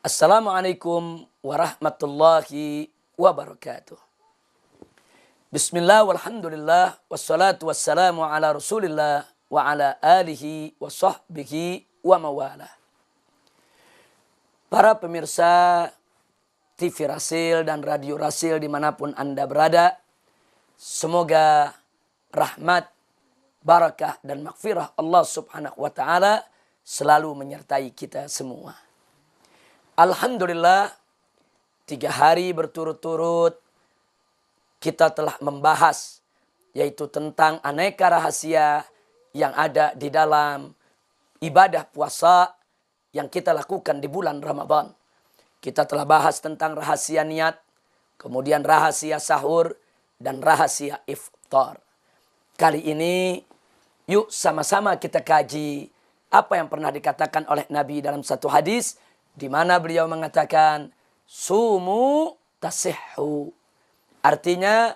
Assalamualaikum warahmatullahi wabarakatuh. Bismillah walhamdulillah wassalatu wassalamu ala rasulillah wa ala alihi wa sahbihi wa mawala. Para pemirsa TV Rasil dan Radio Rasil dimanapun Anda berada, semoga rahmat, barakah dan maghfirah Allah subhanahu wa ta'ala selalu menyertai kita semua. Alhamdulillah, 3 hari berturut-turut kita telah membahas yaitu tentang aneka rahasia yang ada di dalam ibadah puasa yang kita lakukan di bulan Ramadan. Kita telah bahas tentang rahasia niat, kemudian rahasia sahur, dan rahasia iftar. Kali ini yuk sama-sama kita kaji apa yang pernah dikatakan oleh Nabi dalam satu hadis, di mana beliau mengatakan, sumu tasihhu. Artinya,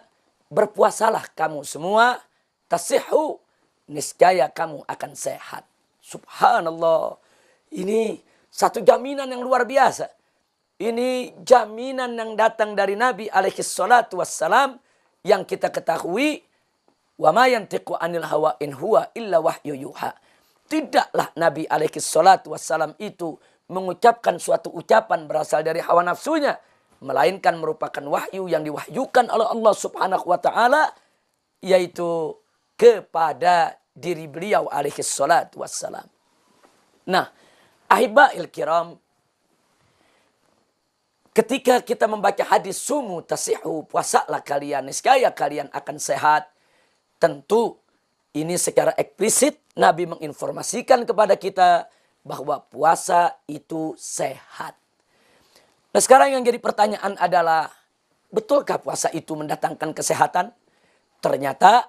berpuasalah kamu semua, tasihhu, niscaya kamu akan sehat. Subhanallah. Ini satu jaminan yang luar biasa. Ini jaminan yang datang dari Nabi alaihi salatu wassalam, yang kita ketahui, wa ma yantiqu anil hawa in huwa illa wahyu yuha. Tidaklah Nabi alaihi salatu wassalam itu mengucapkan suatu ucapan berasal dari hawa nafsunya, melainkan merupakan wahyu yang diwahyukan oleh Allah subhanahu wa ta'ala, yaitu kepada diri beliau alaihi salatu wassalam. Nah, ahibba'il kiram, ketika kita membaca hadis sumu tasihhu, puasalah kalian, niscaya kalian akan sehat, tentu ini secara eksplisit Nabi menginformasikan kepada kita bahwa puasa itu sehat. Nah, sekarang yang jadi pertanyaan adalah, betulkah puasa itu mendatangkan kesehatan? Ternyata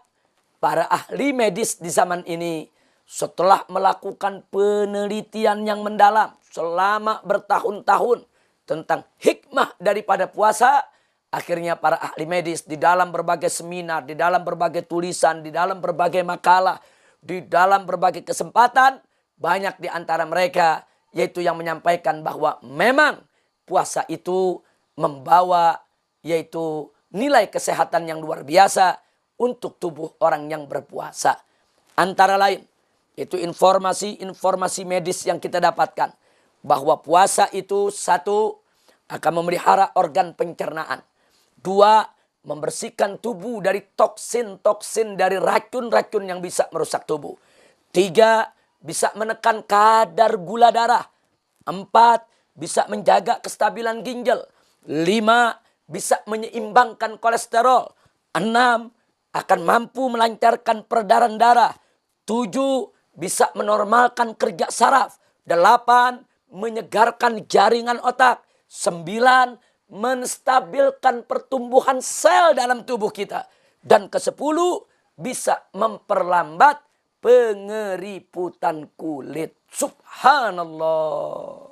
para ahli medis di zaman ini setelah melakukan penelitian yang mendalam selama bertahun-tahun tentang hikmah daripada puasa, akhirnya para ahli medis di dalam berbagai seminar, di dalam berbagai tulisan, di dalam berbagai makalah, di dalam berbagai kesempatan, banyak di antara mereka yaitu yang menyampaikan bahwa memang puasa itu membawa yaitu nilai kesehatan yang luar biasa untuk tubuh orang yang berpuasa. Antara lain itu informasi medis yang kita dapatkan bahwa puasa itu 1, akan memelihara organ pencernaan. 2, membersihkan tubuh dari toksin-toksin, dari racun-racun yang bisa merusak tubuh. 3, bisa menekan kadar gula darah. 4, bisa menjaga kestabilan ginjal. 5, bisa menyeimbangkan kolesterol. 6, akan mampu melancarkan peredaran darah. 7, bisa menormalkan kerja saraf. 8, menyegarkan jaringan otak. 9, menstabilkan pertumbuhan sel dalam tubuh kita. Dan ke-10, bisa memperlambat pengeriputan kulit. Subhanallah.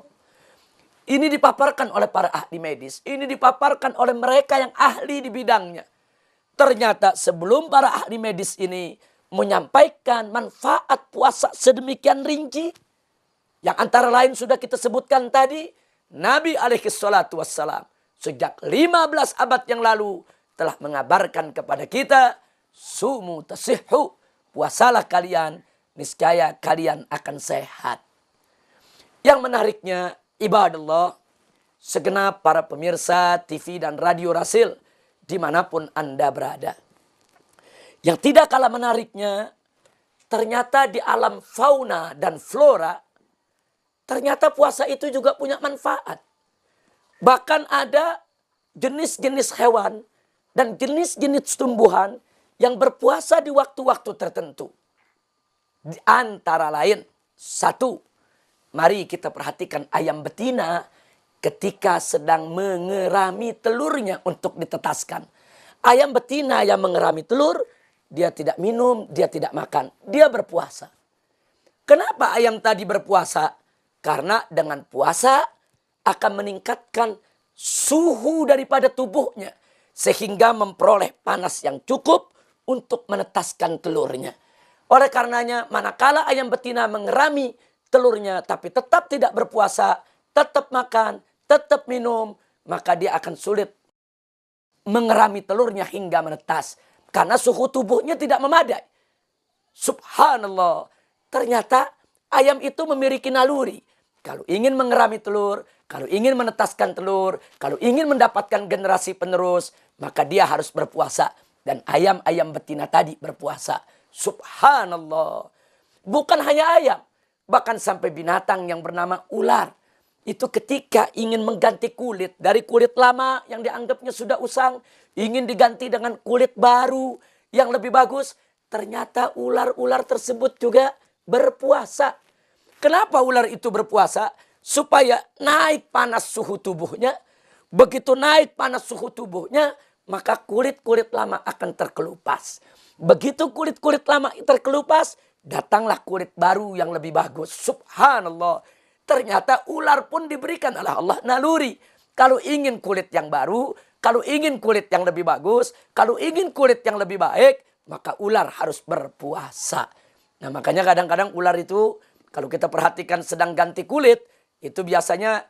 Ini dipaparkan oleh para ahli medis. Ini dipaparkan oleh mereka yang ahli di bidangnya. Ternyata sebelum para ahli medis ini menyampaikan manfaat puasa sedemikian rinci, yang antara lain sudah kita sebutkan tadi, Nabi alaihi salatu wassalam sejak 15 abad yang lalu telah mengabarkan kepada kita, sumu tasihhu, puasalah kalian, niscaya kalian akan sehat. Yang menariknya, ibadallah, segenap para pemirsa TV dan Radio Rasil dimanapun Anda berada. Yang tidak kalah menariknya, ternyata di alam fauna dan flora, ternyata puasa itu juga punya manfaat. Bahkan ada jenis-jenis hewan dan jenis-jenis tumbuhan yang berpuasa di waktu-waktu tertentu. Di antara lain, 1, mari kita perhatikan ayam betina ketika sedang mengerami telurnya untuk ditetaskan. Ayam betina yang mengerami telur, dia tidak minum, dia tidak makan, dia berpuasa. Kenapa ayam tadi berpuasa? Karena dengan puasa akan meningkatkan suhu daripada tubuhnya, sehingga memperoleh panas yang cukup untuk menetaskan telurnya. Oleh karenanya, manakala ayam betina mengerami telurnya tapi tetap tidak berpuasa, tetap makan, tetap minum, maka dia akan sulit mengerami telurnya hingga menetas. Karena suhu tubuhnya tidak memadai. Subhanallah. Ternyata ayam itu memiliki naluri. Kalau ingin mengerami telur, kalau ingin menetaskan telur, kalau ingin mendapatkan generasi penerus, maka dia harus berpuasa. Dan ayam-ayam betina tadi berpuasa. Subhanallah. Bukan hanya ayam. Bahkan sampai binatang yang bernama ular. Itu ketika ingin mengganti kulit dari kulit lama yang dianggapnya sudah usang, ingin diganti dengan kulit baru yang lebih bagus, ternyata ular-ular tersebut juga berpuasa. Kenapa ular itu berpuasa? Supaya naik panas suhu tubuhnya. Begitu naik panas suhu tubuhnya, maka kulit-kulit lama akan terkelupas. Begitu kulit-kulit lama terkelupas, datanglah kulit baru yang lebih bagus. Subhanallah. Ternyata ular pun diberikan oleh Allah naluri. Kalau ingin kulit yang baru, kalau ingin kulit yang lebih bagus, kalau ingin kulit yang lebih baik, maka ular harus berpuasa. Nah, makanya kadang-kadang ular itu kalau kita perhatikan sedang ganti kulit, itu biasanya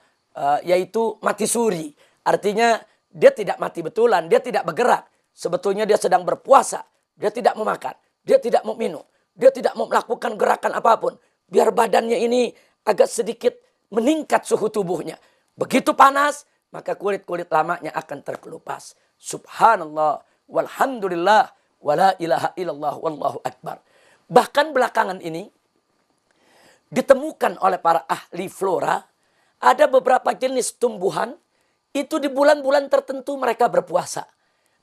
yaitu mati suri. Artinya dia tidak mati betulan, dia tidak bergerak. Sebetulnya dia sedang berpuasa. Dia tidak mau makan, dia tidak mau minum, dia tidak mau melakukan gerakan apapun. Biar badannya ini agak sedikit meningkat suhu tubuhnya. Begitu panas, maka kulit-kulit lamanya akan terkelupas. Subhanallah, walhamdulillah, wala ilaha illallah, wallahu akbar. Bahkan belakangan ini, ditemukan oleh para ahli flora, ada beberapa jenis tumbuhan, itu di bulan-bulan tertentu mereka berpuasa.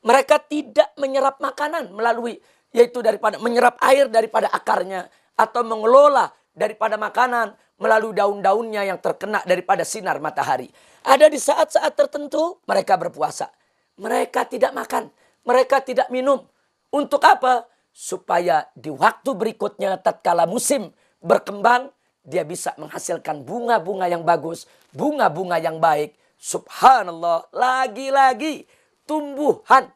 Mereka tidak menyerap makanan melalui, yaitu daripada menyerap air daripada akarnya, atau mengelola daripada makanan melalui daun-daunnya yang terkena daripada sinar matahari. Ada di saat-saat tertentu mereka berpuasa. Mereka tidak makan, mereka tidak minum. Untuk apa? Supaya di waktu berikutnya tatkala musim berkembang, dia bisa menghasilkan bunga-bunga yang bagus, bunga-bunga yang baik. Subhanallah, lagi-lagi tumbuhan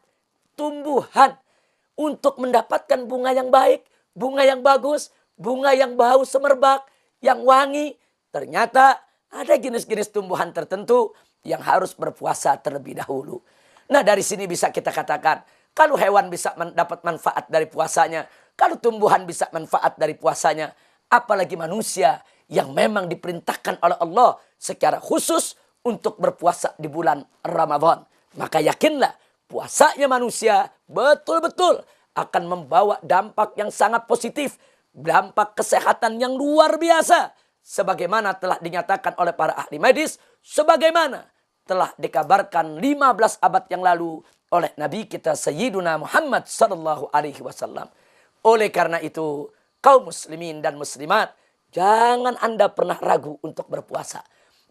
untuk mendapatkan bunga yang baik, bunga yang bagus, bunga yang bau semerbak, yang wangi. Ternyata ada jenis-jenis tumbuhan tertentu yang harus berpuasa terlebih dahulu. Nah, dari sini bisa kita katakan, kalau hewan bisa mendapat manfaat dari puasanya, kalau tumbuhan bisa manfaat dari puasanya, apalagi manusia yang memang diperintahkan oleh Allah secara khusus untuk berpuasa di bulan Ramadan. Maka yakinlah, puasanya manusia betul-betul akan membawa dampak yang sangat positif. Dampak kesehatan yang luar biasa. Sebagaimana telah dinyatakan oleh para ahli medis. Sebagaimana telah dikabarkan 15 abad yang lalu oleh Nabi kita Sayyiduna Muhammad sallallahu alaihi wasallam. Oleh karena itu, kaum muslimin dan muslimat, jangan Anda pernah ragu untuk berpuasa.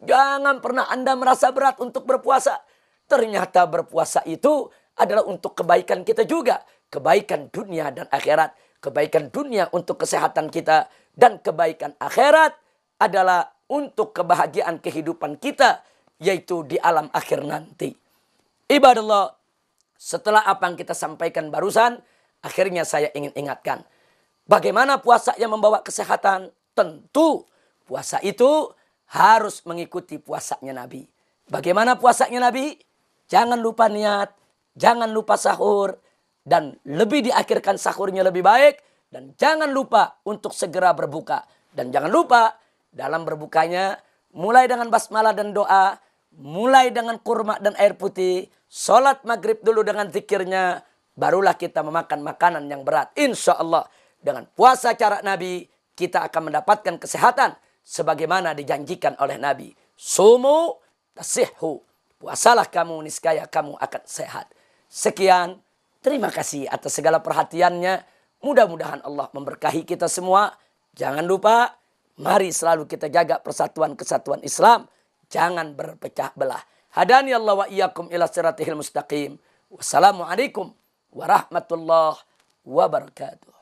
Jangan pernah Anda merasa berat untuk berpuasa. Ternyata berpuasa itu adalah untuk kebaikan kita juga. Kebaikan dunia dan akhirat. Kebaikan dunia untuk kesehatan kita. Dan kebaikan akhirat adalah untuk kebahagiaan kehidupan kita. Yaitu di alam akhir nanti. Ibadallah, setelah apa yang kita sampaikan barusan, akhirnya saya ingin ingatkan. Bagaimana puasa yang membawa kesehatan? Tentu puasa itu harus mengikuti puasanya Nabi. Bagaimana puasanya Nabi? Jangan lupa niat, jangan lupa sahur, dan lebih diakhirkan sahurnya lebih baik, dan jangan lupa untuk segera berbuka. Dan jangan lupa dalam berbukanya, mulai dengan basmalah dan doa, mulai dengan kurma dan air putih, sholat maghrib dulu dengan zikirnya, barulah kita memakan makanan yang berat. Insya Allah dengan puasa cara Nabi, kita akan mendapatkan kesehatan sebagaimana dijanjikan oleh Nabi. Sumu tasihhu. Puasalah kamu, niscaya kamu akan sehat. Sekian, terima kasih atas segala perhatiannya. Mudah-mudahan Allah memberkahi kita semua. Jangan lupa, mari selalu kita jaga persatuan kesatuan Islam. Jangan berpecah belah. Hadani Allah wa iyyakum ila siratihil mustaqim. Wassalamualaikum warahmatullahi wabarakatuh.